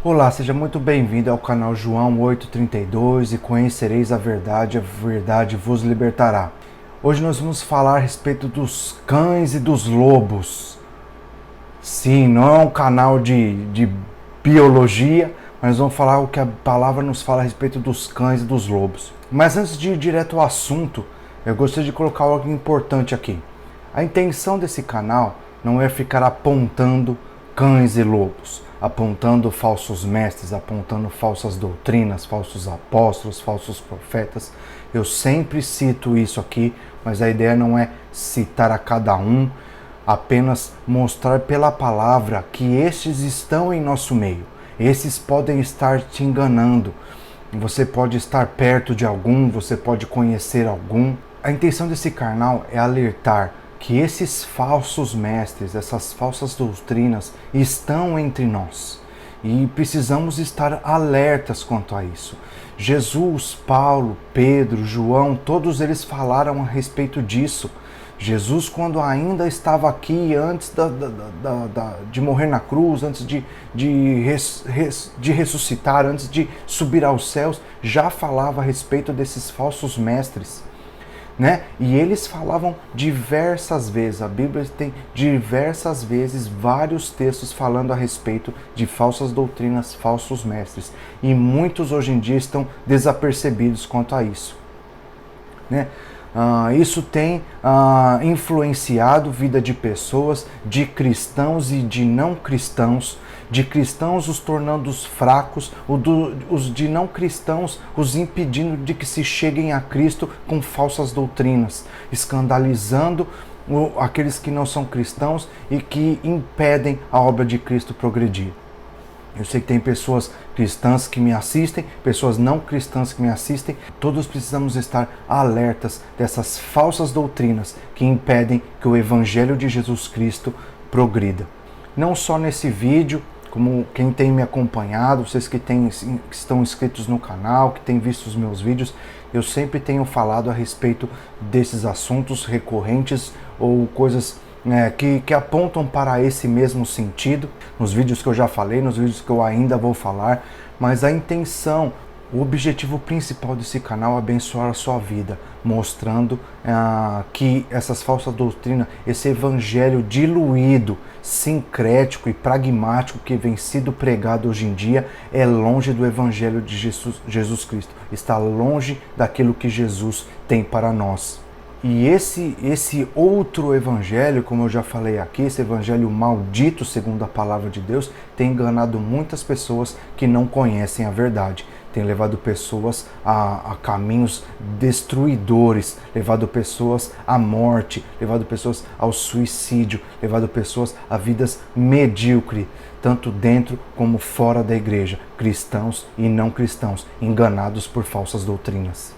Olá, seja muito bem-vindo ao canal João 8:32 e conhecereis a verdade vos libertará. Hoje nós vamos falar a respeito dos cães e dos lobos. Sim, não é um canal de biologia, mas vamos falar o que a palavra nos fala a respeito dos cães e dos lobos. Mas antes de ir direto ao assunto, eu gostaria de colocar algo importante aqui. A intenção desse canal não é ficar apontando cães e lobos, apontando falsos mestres, apontando falsas doutrinas, falsos apóstolos, falsos profetas. Eu sempre cito isso aqui, mas a ideia não é citar a cada um, apenas mostrar pela palavra que estes estão em nosso meio. Esses podem estar te enganando. Você pode estar perto de algum, você pode conhecer algum. A intenção desse canal é alertar que esses falsos mestres, essas falsas doutrinas estão entre nós e precisamos estar alertas quanto a isso. Jesus, Paulo, Pedro, João, todos eles falaram a respeito disso. Jesus, quando ainda estava aqui, antes de morrer na cruz, antes de ressuscitar, antes de subir aos céus, já falava a respeito desses falsos mestres. Né? E eles falavam diversas vezes, a Bíblia tem diversas vezes vários textos falando a respeito de falsas doutrinas, falsos mestres. E muitos hoje em dia estão desapercebidos quanto a isso. Né? Isso tem influenciado a vida de pessoas, de cristãos e de não cristãos, de cristãos os tornando fracos, os de não cristãos os impedindo de que se cheguem a Cristo com falsas doutrinas, escandalizando aqueles que não são cristãos e que impedem a obra de Cristo progredir. Eu sei que tem pessoas cristãs que me assistem, pessoas não cristãs que me assistem. Todos precisamos estar alertas dessas falsas doutrinas que impedem que o Evangelho de Jesus Cristo progrida. Não só nesse vídeo, como quem tem me acompanhado, vocês que estão inscritos no canal, que têm visto os meus vídeos, eu sempre tenho falado a respeito desses assuntos recorrentes ou coisas que apontam para esse mesmo sentido, nos vídeos que eu já falei, nos vídeos que eu ainda vou falar, mas a intenção, o objetivo principal desse canal é abençoar a sua vida, mostrando que essas falsas doutrinas, esse evangelho diluído, sincrético e pragmático que vem sido pregado hoje em dia é longe do evangelho de Jesus Cristo, está longe daquilo que Jesus tem para nós. E esse outro evangelho, como eu já falei aqui, esse evangelho maldito, segundo a palavra de Deus, tem enganado muitas pessoas que não conhecem a verdade. Tem levado pessoas a caminhos destruidores, levado pessoas à morte, levado pessoas ao suicídio, levado pessoas a vidas medíocres, tanto dentro como fora da igreja, cristãos e não cristãos, enganados por falsas doutrinas.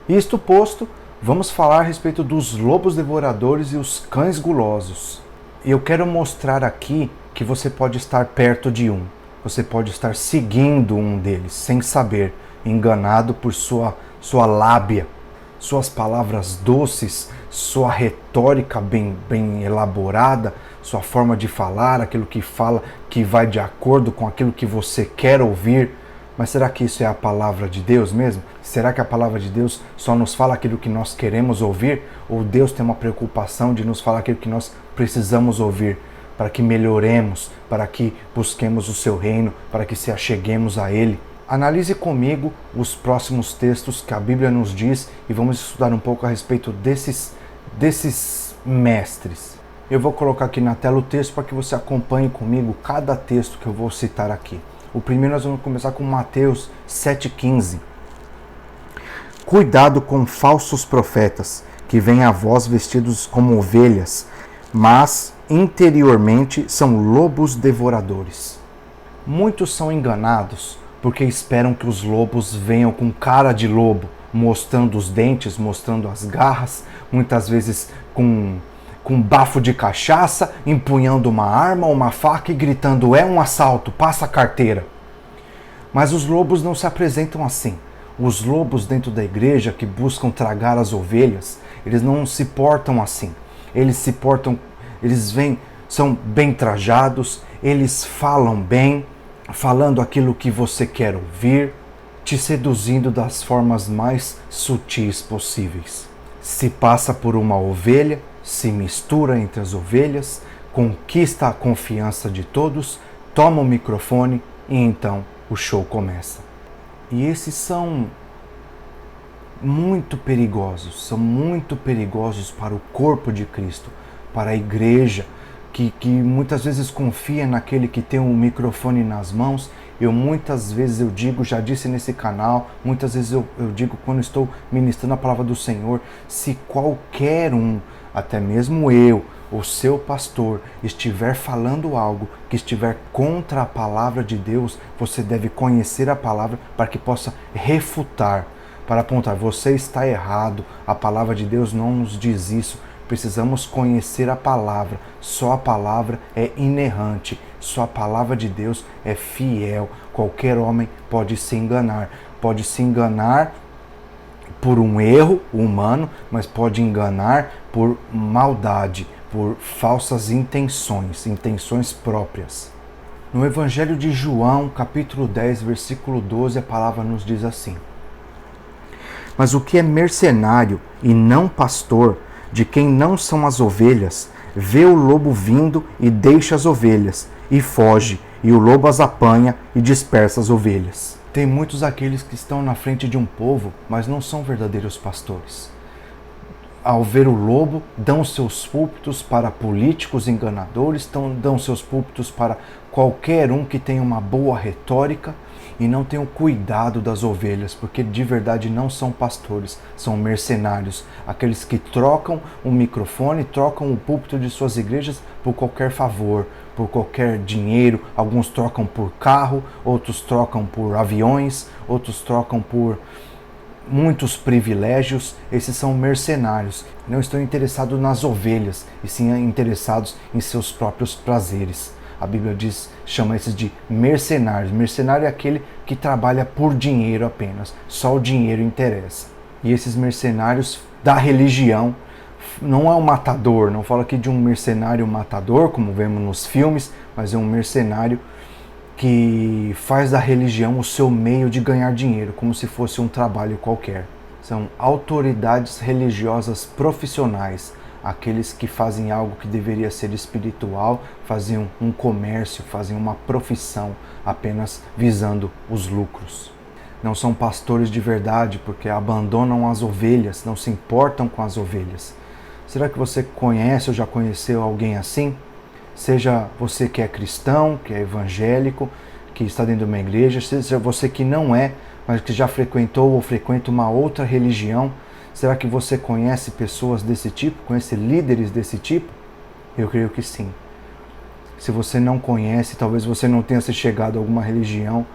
Isto posto, vamos falar a respeito dos lobos devoradores e os cães gulosos. Eu quero mostrar aqui que você pode estar perto de um. Você pode estar seguindo um deles, sem saber, enganado por sua lábia, suas palavras doces, sua retórica bem elaborada, sua forma de falar, aquilo que fala que vai de acordo com aquilo que você quer ouvir. Mas será que isso é a palavra de Deus mesmo? Será que a palavra de Deus só nos fala aquilo que nós queremos ouvir? Ou Deus tem uma preocupação de nos falar aquilo que nós precisamos ouvir? Para que melhoremos, para que busquemos o seu reino, para que se acheguemos a Ele. Analise comigo os próximos textos que a Bíblia nos diz e vamos estudar um pouco a respeito desses mestres. Eu vou colocar aqui na tela o texto para que você acompanhe comigo cada texto que eu vou citar aqui. O primeiro nós vamos começar com Mateus 7,15. Cuidado com falsos profetas, que vêm a vós vestidos como ovelhas, mas interiormente são lobos devoradores. Muitos são enganados porque esperam que os lobos venham com cara de lobo, mostrando os dentes, mostrando as garras, muitas vezes com bafo de cachaça, empunhando uma arma ou uma faca e gritando: é um assalto, passa a carteira. Mas os lobos não se apresentam assim. Os lobos dentro da igreja que buscam tragar as ovelhas, eles não se portam assim. Eles são bem trajados, eles falam bem, falando aquilo que você quer ouvir, te seduzindo das formas mais sutis possíveis. Se passa por uma ovelha, se mistura entre as ovelhas, conquista a confiança de todos, toma o microfone e então o show começa. E esses são muito perigosos para o corpo de Cristo, para a igreja, que muitas vezes confia naquele que tem um microfone nas mãos. Muitas vezes eu digo, já disse nesse canal, muitas vezes eu digo quando estou ministrando a palavra do Senhor, se qualquer um, até mesmo eu, o seu pastor, estiver falando algo que estiver contra a palavra de Deus, você deve conhecer a palavra para que possa refutar, para apontar, você está errado, a palavra de Deus não nos diz isso. Precisamos conhecer a palavra. Só a palavra é inerrante. Só a palavra de Deus é fiel. Qualquer homem pode se enganar. Pode se enganar por um erro humano, mas pode enganar por maldade, por falsas intenções próprias. No Evangelho de João, capítulo 10, versículo 12, a palavra nos diz assim: Mas o que é mercenário e não pastor, de quem não são as ovelhas, vê o lobo vindo e deixa as ovelhas, e foge, e o lobo as apanha e dispersa as ovelhas. Tem muitos aqueles que estão na frente de um povo, mas não são verdadeiros pastores. Ao ver o lobo, dão seus púlpitos para políticos enganadores, dão seus púlpitos para qualquer um que tenha uma boa retórica, e não tem o cuidado das ovelhas, porque de verdade não são pastores, são mercenários, aqueles que trocam o microfone, trocam o púlpito de suas igrejas por qualquer favor, por qualquer dinheiro. Alguns trocam por carro, outros trocam por aviões, outros trocam por muitos privilégios. Esses são mercenários, não estão interessados nas ovelhas, e sim interessados em seus próprios prazeres. A Bíblia chama esses de mercenários. Mercenário é aquele que trabalha por dinheiro apenas. Só o dinheiro interessa. E esses mercenários da religião, não é um matador, não fala aqui de um mercenário matador, como vemos nos filmes, mas é um mercenário que faz da religião o seu meio de ganhar dinheiro, como se fosse um trabalho qualquer. São autoridades religiosas profissionais, aqueles que fazem algo que deveria ser espiritual, fazem um comércio, fazem uma profissão, apenas visando os lucros. Não são pastores de verdade, porque abandonam as ovelhas, não se importam com as ovelhas. Será que você conhece ou já conheceu alguém assim? Seja você que é cristão, que é evangélico, que está dentro de uma igreja, seja você que não é, mas que já frequentou ou frequenta uma outra religião. Será que você conhece pessoas desse tipo? Conhece líderes desse tipo? Eu creio que sim. Se você não conhece, talvez você não tenha se chegado a alguma religião,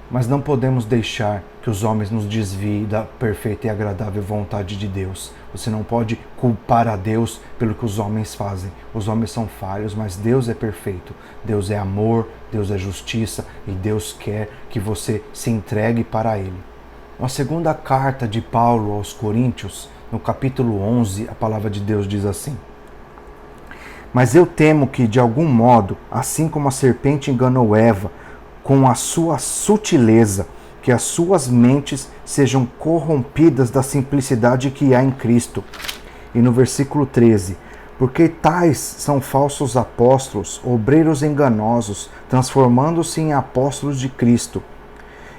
mas não podemos deixar que os homens nos desviem da perfeita e agradável vontade de Deus. Você não pode culpar a Deus pelo que os homens fazem. Os homens são falhos, mas Deus é perfeito. Deus é amor, Deus é justiça e Deus quer que você se entregue para Ele. Na segunda carta de Paulo aos Coríntios, no capítulo 11, a palavra de Deus diz assim: Mas eu temo que, de algum modo, assim como a serpente enganou Eva, com a sua sutileza, que as suas mentes sejam corrompidas da simplicidade que há em Cristo. E no versículo 13, porque tais são falsos apóstolos, obreiros enganosos, transformando-se em apóstolos de Cristo.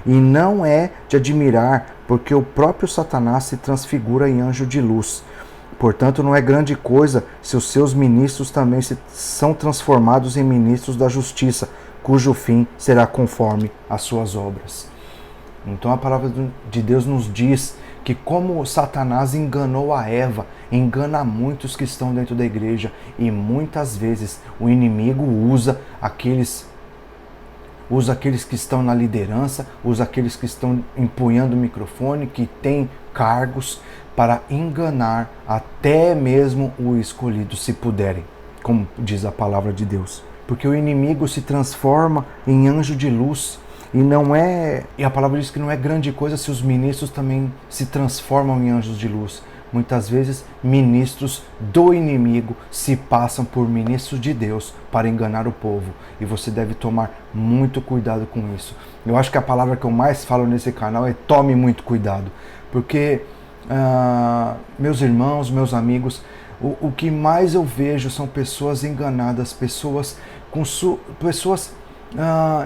E não é de admirar, porque o próprio Satanás se transfigura em anjo de luz. Portanto, não é grande coisa se os seus ministros também são transformados em ministros da justiça, cujo fim será conforme as suas obras. Então a palavra de Deus nos diz que como Satanás enganou a Eva, engana muitos que estão dentro da igreja, e muitas vezes o inimigo usa aqueles que estão na liderança, usa aqueles que estão empunhando o microfone, que têm cargos, para enganar até mesmo o escolhido, se puderem, como diz a palavra de Deus. Porque o inimigo se transforma em anjo de luz, e a palavra diz que não é grande coisa se os ministros também se transformam em anjos de luz, Muitas vezes, ministros do inimigo se passam por ministros de Deus para enganar o povo. E você deve tomar muito cuidado com isso. Eu acho que a palavra que eu mais falo nesse canal é tome muito cuidado. Porque, meus irmãos, meus amigos, o que mais eu vejo são pessoas enganadas, pessoas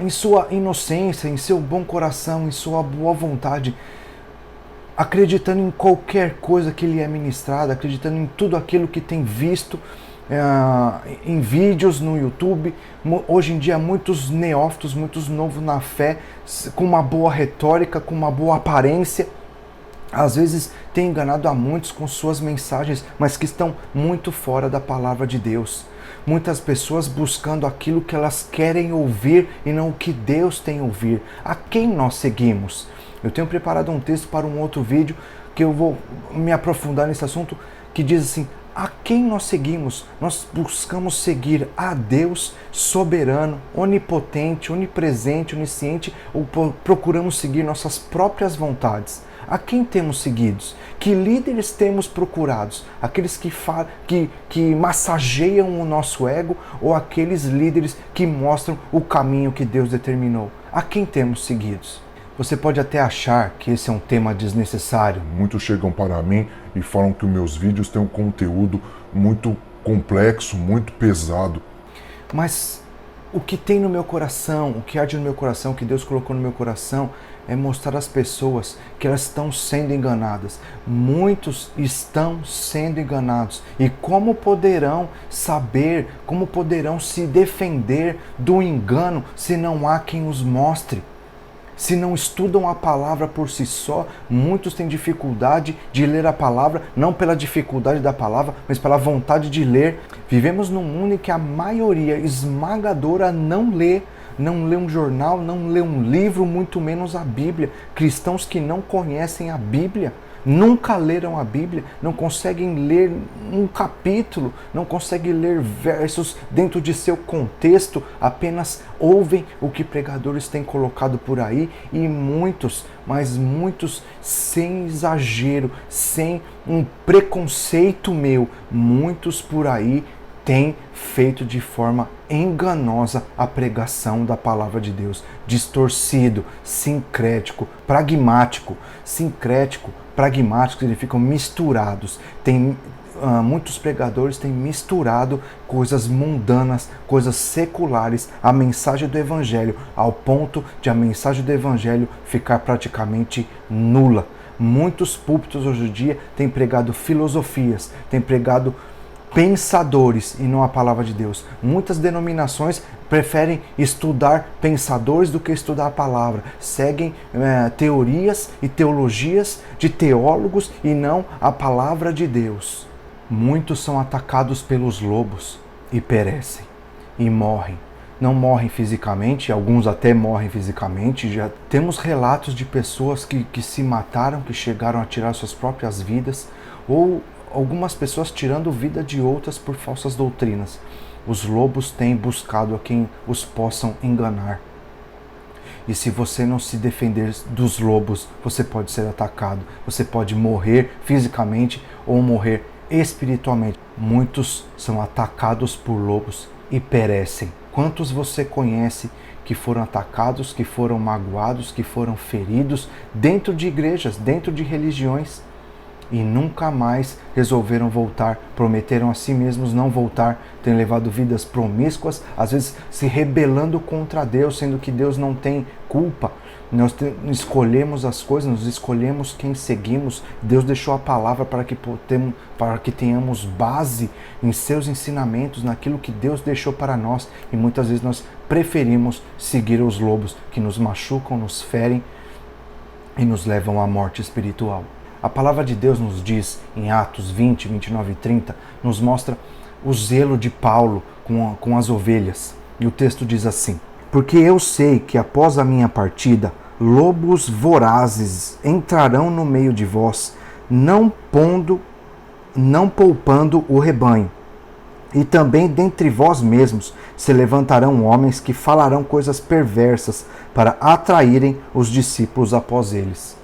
em sua inocência, em seu bom coração, em sua boa vontade, acreditando em qualquer coisa que lhe é ministrada, acreditando em tudo aquilo que tem visto em vídeos no YouTube. Hoje em dia, muitos neófitos, muitos novos na fé, com uma boa retórica, com uma boa aparência, às vezes tem enganado a muitos com suas mensagens, mas que estão muito fora da palavra de Deus. Muitas pessoas buscando aquilo que elas querem ouvir e não o que Deus tem a ouvir. A quem nós seguimos? Eu tenho preparado um texto para um outro vídeo que eu vou me aprofundar nesse assunto, que diz assim: a quem nós seguimos? Nós buscamos seguir a Deus soberano, onipotente, onipresente, onisciente, ou procuramos seguir nossas próprias vontades? A quem temos seguidos? Que líderes temos procurados? Aqueles que massageiam o nosso ego, ou aqueles líderes que mostram o caminho que Deus determinou? A quem temos seguidos? Você pode até achar que esse é um tema desnecessário. Muitos chegam para mim e falam que os meus vídeos têm um conteúdo muito complexo, muito pesado. Mas o que tem no meu coração, o que arde no meu coração, o que Deus colocou no meu coração, é mostrar às pessoas que elas estão sendo enganadas. Muitos estão sendo enganados. E como poderão saber, como poderão se defender do engano se não há quem os mostre? Se não estudam a palavra por si só, muitos têm dificuldade de ler a palavra, não pela dificuldade da palavra, mas pela vontade de ler. Vivemos num mundo em que a maioria esmagadora não lê um jornal, não lê um livro, muito menos a Bíblia. Cristãos que não conhecem a Bíblia, nunca leram a Bíblia, não conseguem ler um capítulo, não conseguem ler versos dentro de seu contexto, apenas ouvem o que pregadores têm colocado por aí, e muitos, mas muitos, sem exagero, sem um preconceito meu, muitos por aí têm feito de forma enganosa a pregação da palavra de Deus, distorcido, sincrético, pragmático. Sincrético, pragmático significam misturados. Muitos pregadores têm misturado coisas mundanas, coisas seculares, a mensagem do Evangelho, ao ponto de a mensagem do Evangelho ficar praticamente nula. Muitos púlpitos hoje em dia têm pregado filosofias, têm pregado pensadores e não a palavra de Deus. Muitas denominações preferem estudar pensadores do que estudar a palavra. Seguem teorias e teologias de teólogos e não a palavra de Deus. Muitos são atacados pelos lobos e perecem e morrem. Não morrem fisicamente, alguns até morrem fisicamente. Já temos relatos de pessoas que se mataram, que chegaram a tirar suas próprias vidas, ou algumas pessoas tirando vida de outras por falsas doutrinas. Os lobos têm buscado a quem os possam enganar. E se você não se defender dos lobos, você pode ser atacado. Você pode morrer fisicamente ou morrer espiritualmente. Muitos são atacados por lobos e perecem. Quantos você conhece que foram atacados, que foram magoados, que foram feridos dentro de igrejas, dentro de religiões, e nunca mais resolveram voltar, prometeram a si mesmos não voltar, têm levado vidas promíscuas, às vezes se rebelando contra Deus, sendo que Deus não tem culpa. Nós escolhemos as coisas, nós escolhemos quem seguimos. Deus deixou a palavra para que tenhamos base em seus ensinamentos, naquilo que Deus deixou para nós, e muitas vezes nós preferimos seguir os lobos que nos machucam, nos ferem e nos levam à morte espiritual. A palavra de Deus nos diz, em Atos 20, 29 e 30, nos mostra o zelo de Paulo com as ovelhas. E o texto diz assim: porque eu sei que após a minha partida, lobos vorazes entrarão no meio de vós, não poupando o rebanho. E também dentre vós mesmos se levantarão homens que falarão coisas perversas para atraírem os discípulos após eles.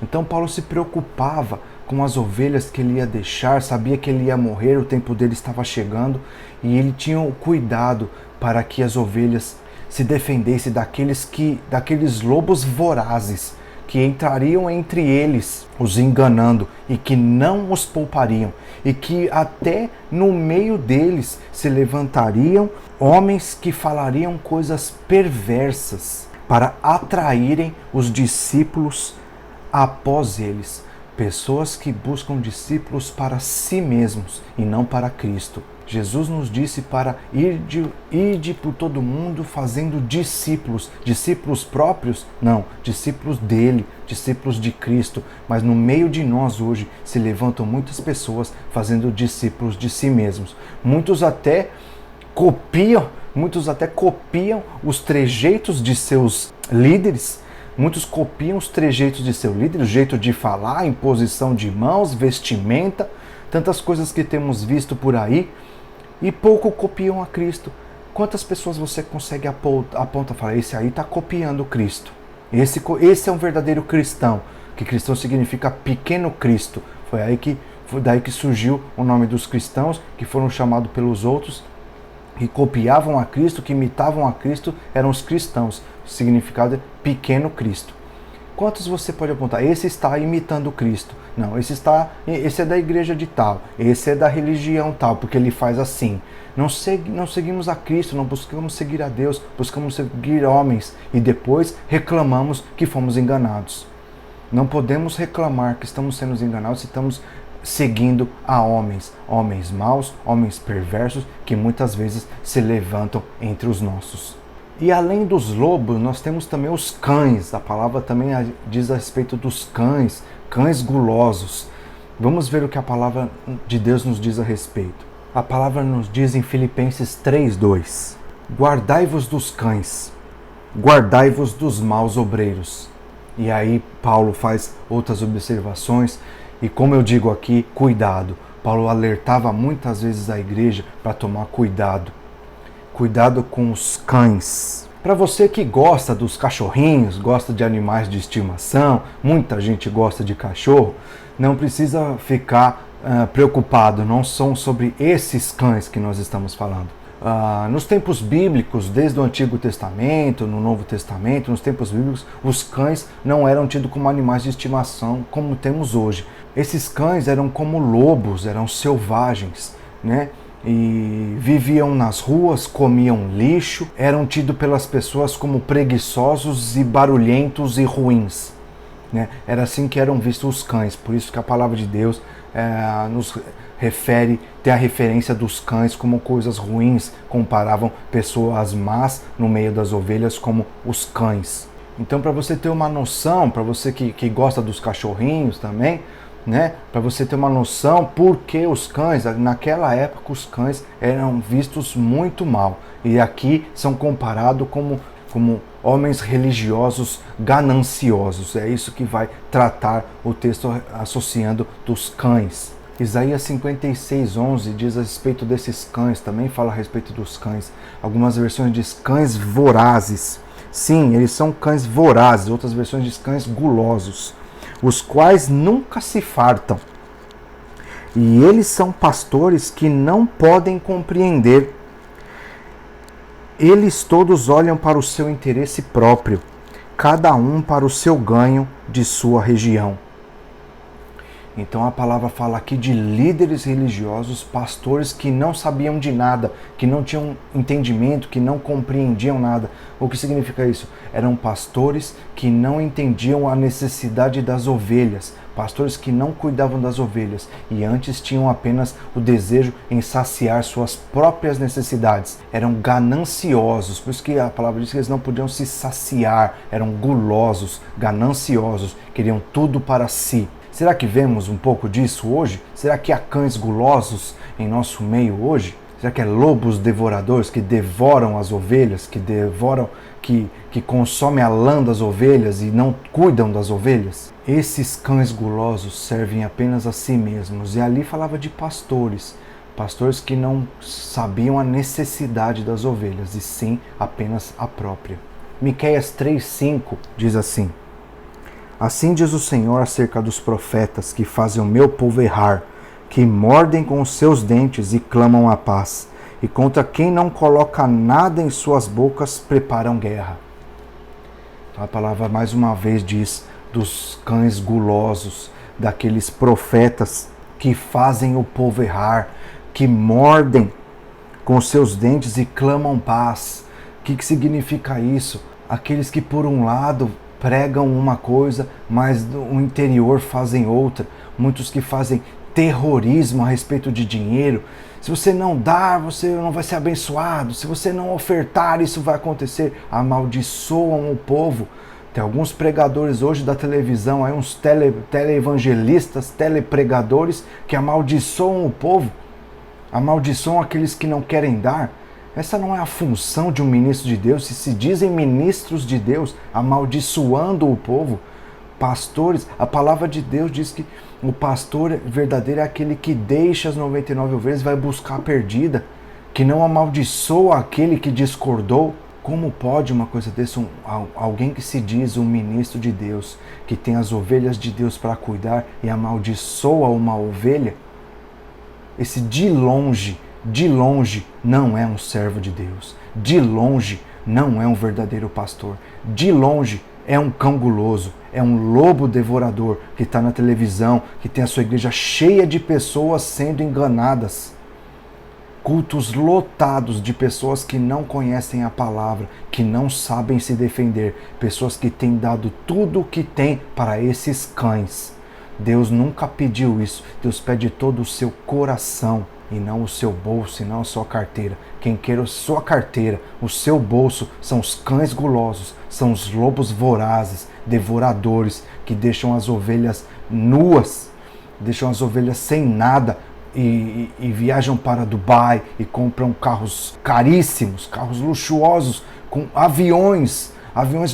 Então Paulo se preocupava com as ovelhas que ele ia deixar, sabia que ele ia morrer, o tempo dele estava chegando, e ele tinha o cuidado para que as ovelhas se defendessem daqueles lobos vorazes que entrariam entre eles, os enganando, e que não os poupariam, e que até no meio deles se levantariam homens que falariam coisas perversas para atraírem os discípulos após eles. Pessoas que buscam discípulos para si mesmos e não para Cristo. Jesus nos disse para ir por todo mundo fazendo discípulos. Discípulos próprios? Não, discípulos dele, discípulos de Cristo. Mas no meio de nós hoje se levantam muitas pessoas fazendo discípulos de si mesmos. Muitos até copiam os trejeitos de seus líderes. Muitos copiam os trejeitos de seu líder, o jeito de falar, imposição de mãos, vestimenta, tantas coisas que temos visto por aí, e pouco copiam a Cristo. Quantas pessoas você consegue apontar e falar, esse aí está copiando Cristo? Esse é um verdadeiro cristão, que cristão significa pequeno Cristo. Foi daí que surgiu o nome dos cristãos, que foram chamados pelos outros, que copiavam a Cristo, que imitavam a Cristo, eram os cristãos. O significado é pequeno Cristo. Quantos você pode apontar? Esse está imitando Cristo. Não, esse é da igreja de tal. Esse é da religião tal, porque ele faz assim. Não seguimos a Cristo, não buscamos seguir a Deus, buscamos seguir homens e depois reclamamos que fomos enganados. Não podemos reclamar que estamos sendo enganados se estamos seguindo a homens maus, homens perversos, que muitas vezes se levantam entre os nossos. E além dos lobos, nós temos também os cães. A palavra também diz a respeito dos cães gulosos. Vamos ver o que a palavra de Deus nos diz a respeito. A palavra nos diz em Filipenses 3:2: guardai-vos dos cães, guardai-vos dos maus obreiros. E aí Paulo faz outras observações, e como eu digo aqui, cuidado. Paulo alertava muitas vezes a igreja para tomar cuidado. Cuidado com os cães. Para você que gosta dos cachorrinhos, gosta de animais de estimação, muita gente gosta de cachorro, não precisa ficar preocupado, não são sobre esses cães que nós estamos falando. Nos tempos bíblicos, desde o Antigo Testamento, no Novo Testamento, nos tempos bíblicos, os cães não eram tidos como animais de estimação como temos hoje. Esses cães eram como lobos, eram selvagens, né? E viviam nas ruas, comiam lixo, eram tidos pelas pessoas como preguiçosos e barulhentos e ruins, né? Era assim que eram vistos os cães, por isso que a palavra de Deus nos tem a referência dos cães como coisas ruins, comparavam pessoas más no meio das ovelhas como os cães. Então, para você ter uma noção, para você que gosta dos cachorrinhos também, né? Para você ter uma noção por que os cães, naquela época os cães eram vistos muito mal. E aqui são comparados como homens religiosos gananciosos. É isso que vai tratar o texto associando dos cães. Isaías 56:11 diz a respeito desses cães, também fala a respeito dos cães. Algumas versões diz cães vorazes. Sim, eles são cães vorazes, outras versões diz cães gulosos, os quais nunca se fartam. E eles são pastores que não podem compreender. Eles todos olham para o seu interesse próprio, cada um para o seu ganho de sua região. Então a palavra fala aqui de líderes religiosos, pastores que não sabiam de nada, que não tinham entendimento, que não compreendiam nada. O que significa isso? Eram pastores que não entendiam a necessidade das ovelhas, pastores que não cuidavam das ovelhas e antes tinham apenas o desejo em saciar suas próprias necessidades. Eram gananciosos, por isso que a palavra diz que eles não podiam se saciar, eram gulosos, gananciosos, queriam tudo para si. Será que vemos um pouco disso hoje? Será que há cães gulosos em nosso meio hoje? Será que é lobos devoradores que devoram as ovelhas, que consomem a lã das ovelhas e não cuidam das ovelhas? Esses cães gulosos servem apenas a si mesmos. E ali falava de pastores que não sabiam a necessidade das ovelhas, e sim apenas a própria. Miqueias 3:5 diz assim: Assim diz o Senhor acerca dos profetas que fazem o meu povo errar, que mordem com os seus dentes e clamam a paz, e contra quem não coloca nada em suas bocas preparam guerra. Então a palavra mais uma vez diz dos cães gulosos, daqueles profetas que fazem o povo errar, que mordem com os seus dentes e clamam paz. O que significa isso? Aqueles que por um lado pregam uma coisa, mas no interior fazem outra. Muitos que fazem terrorismo a respeito de dinheiro. Se você não dar, você não vai ser abençoado. Se você não ofertar, isso vai acontecer. Amaldiçoam o povo. Tem alguns pregadores hoje da televisão, aí uns teleevangelistas, telepregadores que amaldiçoam o povo. Amaldiçoam aqueles que não querem dar. Essa não é a função de um ministro de Deus. Se dizem ministros de Deus, amaldiçoando o povo. Pastores, a palavra de Deus diz que o pastor verdadeiro é aquele que deixa as 99 ovelhas e vai buscar a perdida, que não amaldiçoa aquele que discordou. Como pode uma coisa dessa, alguém que se diz um ministro de Deus, que tem as ovelhas de Deus para cuidar e amaldiçoa uma ovelha? Esse de longe não é um servo de Deus. De longe não é um verdadeiro pastor. De longe é um cão guloso, é um lobo devorador que está na televisão, que tem a sua igreja cheia de pessoas sendo enganadas. Cultos lotados de pessoas que não conhecem a palavra, que não sabem se defender, pessoas que têm dado tudo o que têm para esses cães. Deus nunca pediu isso. Deus pede todo o seu coração e não o seu bolso, e não a sua carteira. Quem quer a sua carteira, o seu bolso, são os cães gulosos, são os lobos vorazes, devoradores, que deixam as ovelhas nuas, deixam as ovelhas sem nada e viajam para Dubai e compram carros caríssimos, carros luxuosos, com aviões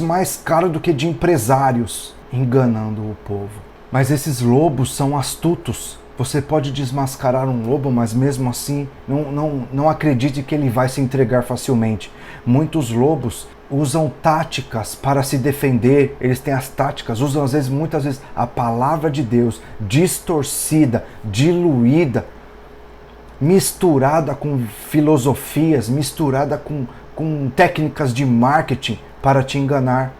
mais caros do que de empresários, enganando o povo. Mas esses lobos são astutos. Você pode desmascarar um lobo, mas mesmo assim não acredite que ele vai se entregar facilmente. Muitos lobos usam táticas para se defender. Eles têm as táticas, usam muitas vezes a palavra de Deus distorcida, diluída, misturada com filosofias, misturada com técnicas de marketing para te enganar.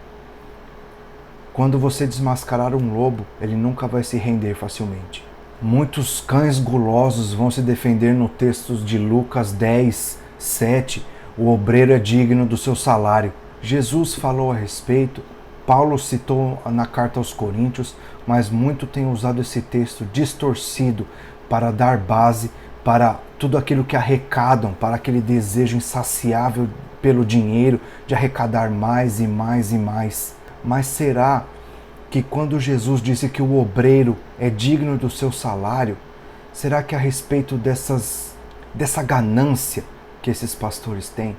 Quando você desmascarar um lobo, ele nunca vai se render facilmente. Muitos cães gulosos vão se defender no texto de Lucas 10, 7. O obreiro é digno do seu salário. Jesus falou a respeito, Paulo citou na carta aos Coríntios, mas muito tem usado esse texto distorcido para dar base para tudo aquilo que arrecadam, para aquele desejo insaciável pelo dinheiro, de arrecadar mais e mais e mais. Mas será que quando Jesus disse que o obreiro é digno do seu salário, será que a respeito dessa ganância que esses pastores têm?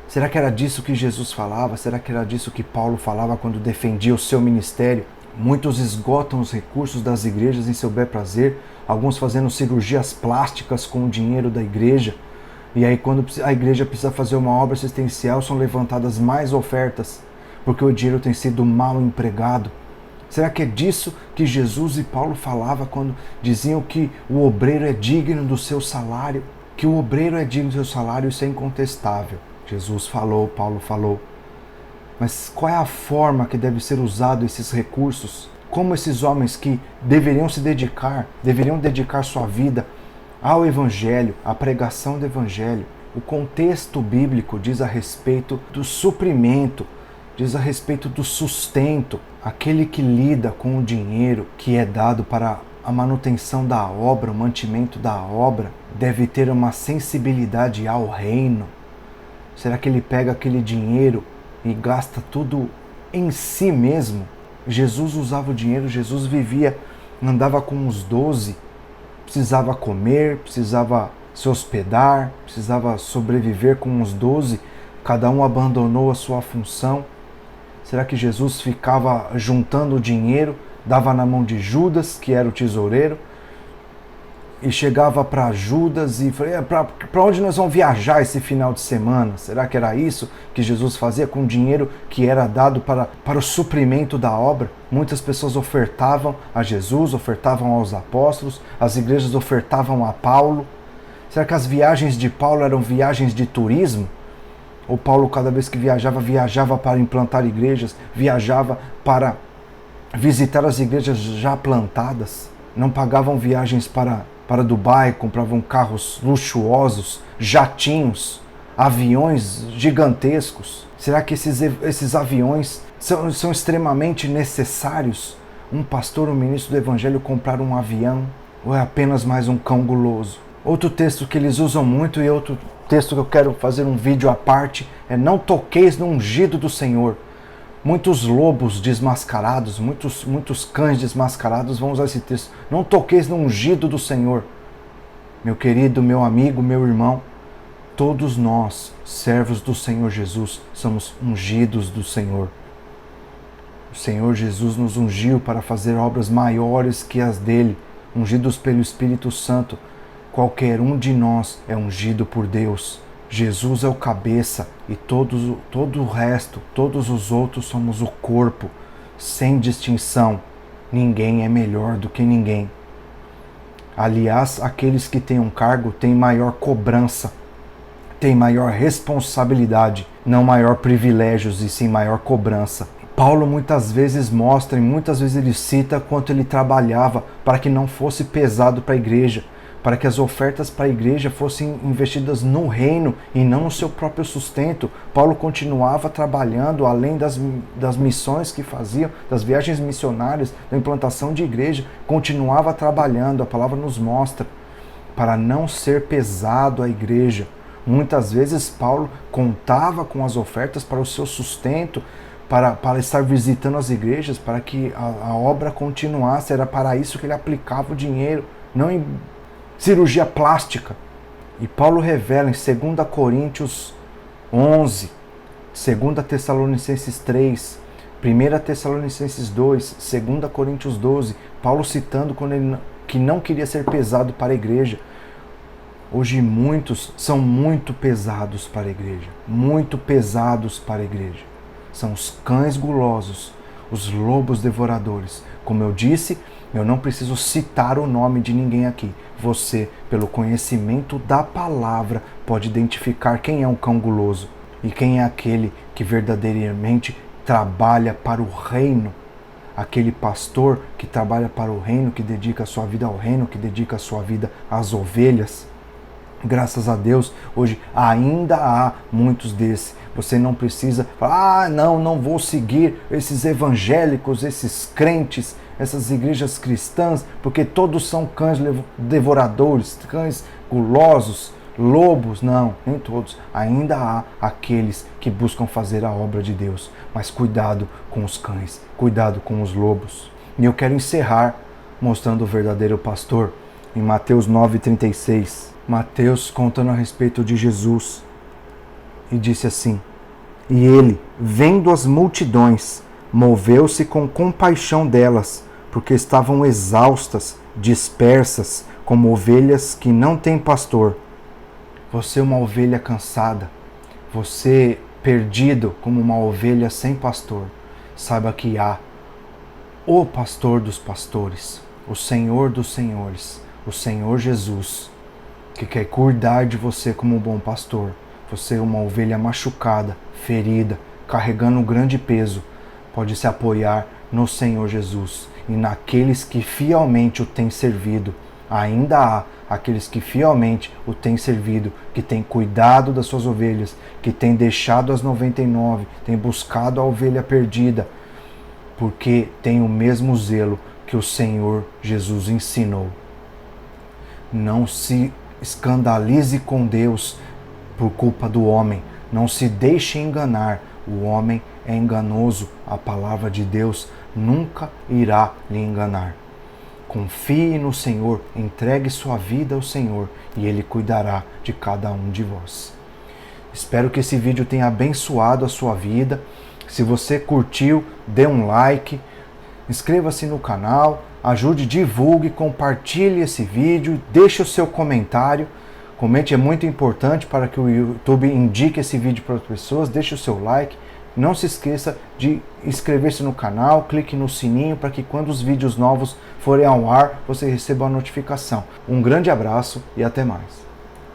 Será que era disso que Jesus falava? Será que era disso que Paulo falava quando defendia o seu ministério? Muitos esgotam os recursos das igrejas em seu bel prazer, alguns fazendo cirurgias plásticas com o dinheiro da igreja. E aí quando a igreja precisa fazer uma obra assistencial, são levantadas mais ofertas, porque o dinheiro tem sido mal empregado. Será que é disso que Jesus e Paulo falavam quando diziam que o obreiro é digno do seu salário? Que o obreiro é digno do seu salário, isso é incontestável. Jesus falou, Paulo falou. Mas qual é a forma que deve ser usado esses recursos? Como esses homens que deveriam dedicar sua vida ao Evangelho, à pregação do Evangelho. O contexto bíblico diz a respeito do suprimento, diz a respeito do sustento. Aquele que lida com o dinheiro que é dado para a manutenção da obra, o mantimento da obra, deve ter uma sensibilidade ao reino. Será que ele pega aquele dinheiro e gasta tudo em si mesmo? Jesus usava o dinheiro, Jesus vivia, andava com os 12, precisava comer, precisava se hospedar, precisava sobreviver com os 12, cada um abandonou a sua função. Será que Jesus ficava juntando o dinheiro, dava na mão de Judas, que era o tesoureiro, e chegava para Judas e falei, para onde nós vamos viajar esse final de semana? Será que era isso que Jesus fazia com o dinheiro que era dado para o suprimento da obra? Muitas pessoas ofertavam a Jesus, ofertavam aos apóstolos, as igrejas ofertavam a Paulo. Será que as viagens de Paulo eram viagens de turismo? Ou Paulo, cada vez que viajava para implantar igrejas, viajava para visitar as igrejas já plantadas? Não pagavam viagens para Dubai, compravam carros luxuosos, jatinhos, aviões gigantescos. Será que esses aviões são extremamente necessários? Um pastor, um ministro do evangelho comprar um avião? Ou é apenas mais um cão guloso? Outro texto que eles usam muito e outro texto que eu quero fazer um vídeo à parte é: não toqueis no ungido do Senhor. Muitos lobos desmascarados, muitos cães desmascarados vão usar esse texto. Não toqueis no ungido do Senhor. Meu querido, meu amigo, meu irmão, todos nós, servos do Senhor Jesus, somos ungidos do Senhor. O Senhor Jesus nos ungiu para fazer obras maiores que as dele, ungidos pelo Espírito Santo. Qualquer um de nós é ungido por Deus. Jesus é o cabeça e todo o resto, todos os outros somos o corpo, sem distinção. Ninguém é melhor do que ninguém. Aliás, aqueles que têm um cargo têm maior cobrança, têm maior responsabilidade, não maior privilégios e sim maior cobrança. Paulo muitas vezes mostra e muitas vezes ele cita quanto ele trabalhava para que não fosse pesado para a igreja, para que as ofertas para a igreja fossem investidas no reino e não no seu próprio sustento. Paulo continuava trabalhando além das missões que fazia, das viagens missionárias, da implantação de igreja, continuava trabalhando, a palavra nos mostra, para não ser pesado à igreja. Muitas vezes Paulo contava com as ofertas para o seu sustento, para estar visitando as igrejas, para que a obra continuasse. Era para isso que ele aplicava o dinheiro, não em cirurgia plástica. E Paulo revela em 2 Coríntios 11, 2 Tessalonicenses 3, 1 Tessalonicenses 2, 2 Coríntios 12, Paulo citando que não queria ser pesado para a igreja. Hoje muitos são muito pesados para a igreja, muito pesados para a igreja. São os cães gulosos, os lobos devoradores. Como eu disse, eu não preciso citar o nome de ninguém aqui. Você, pelo conhecimento da palavra, pode identificar quem é um cão guloso e quem é aquele que verdadeiramente trabalha para o reino. Aquele pastor que trabalha para o reino, que dedica a sua vida ao reino, que dedica a sua vida às ovelhas. Graças a Deus, hoje ainda há muitos desses. Você não precisa falar, não vou seguir esses evangélicos, esses crentes, essas igrejas cristãs, porque todos são cães devoradores, cães gulosos, lobos. Não, nem todos. Ainda há aqueles que buscam fazer a obra de Deus. Mas cuidado com os cães, cuidado com os lobos. E eu quero encerrar mostrando o verdadeiro pastor em Mateus 9,36. Mateus contando a respeito de Jesus e disse assim: e ele, vendo as multidões, moveu-se com compaixão delas, porque estavam exaustas, dispersas, como ovelhas que não têm pastor. Você é uma ovelha cansada, você perdido como uma ovelha sem pastor. Saiba que há o pastor dos pastores, o Senhor dos senhores, o Senhor Jesus, que quer cuidar de você como um bom pastor. Você é uma ovelha machucada, ferida, carregando um grande peso, pode se apoiar no Senhor Jesus e naqueles que fielmente o têm servido. Ainda há aqueles que fielmente o têm servido, que têm cuidado das suas ovelhas, que têm deixado as 99, têm buscado a ovelha perdida, porque tem o mesmo zelo que o Senhor Jesus ensinou. Não se escandalize com Deus por culpa do homem. Não se deixe enganar. O homem é enganoso. A palavra de Deus nunca irá lhe enganar. Confie no Senhor, entregue sua vida ao Senhor e Ele cuidará de cada um de vós. Espero que esse vídeo tenha abençoado a sua vida. Se você curtiu, dê um like, inscreva-se no canal, ajude, divulgue, compartilhe esse vídeo, deixe o seu comentário. Comente, é muito importante para que o YouTube indique esse vídeo para as pessoas. Deixe o seu like. Não se esqueça de inscrever-se no canal, clique no sininho para que quando os vídeos novos forem ao ar, você receba a notificação. Um grande abraço e até mais.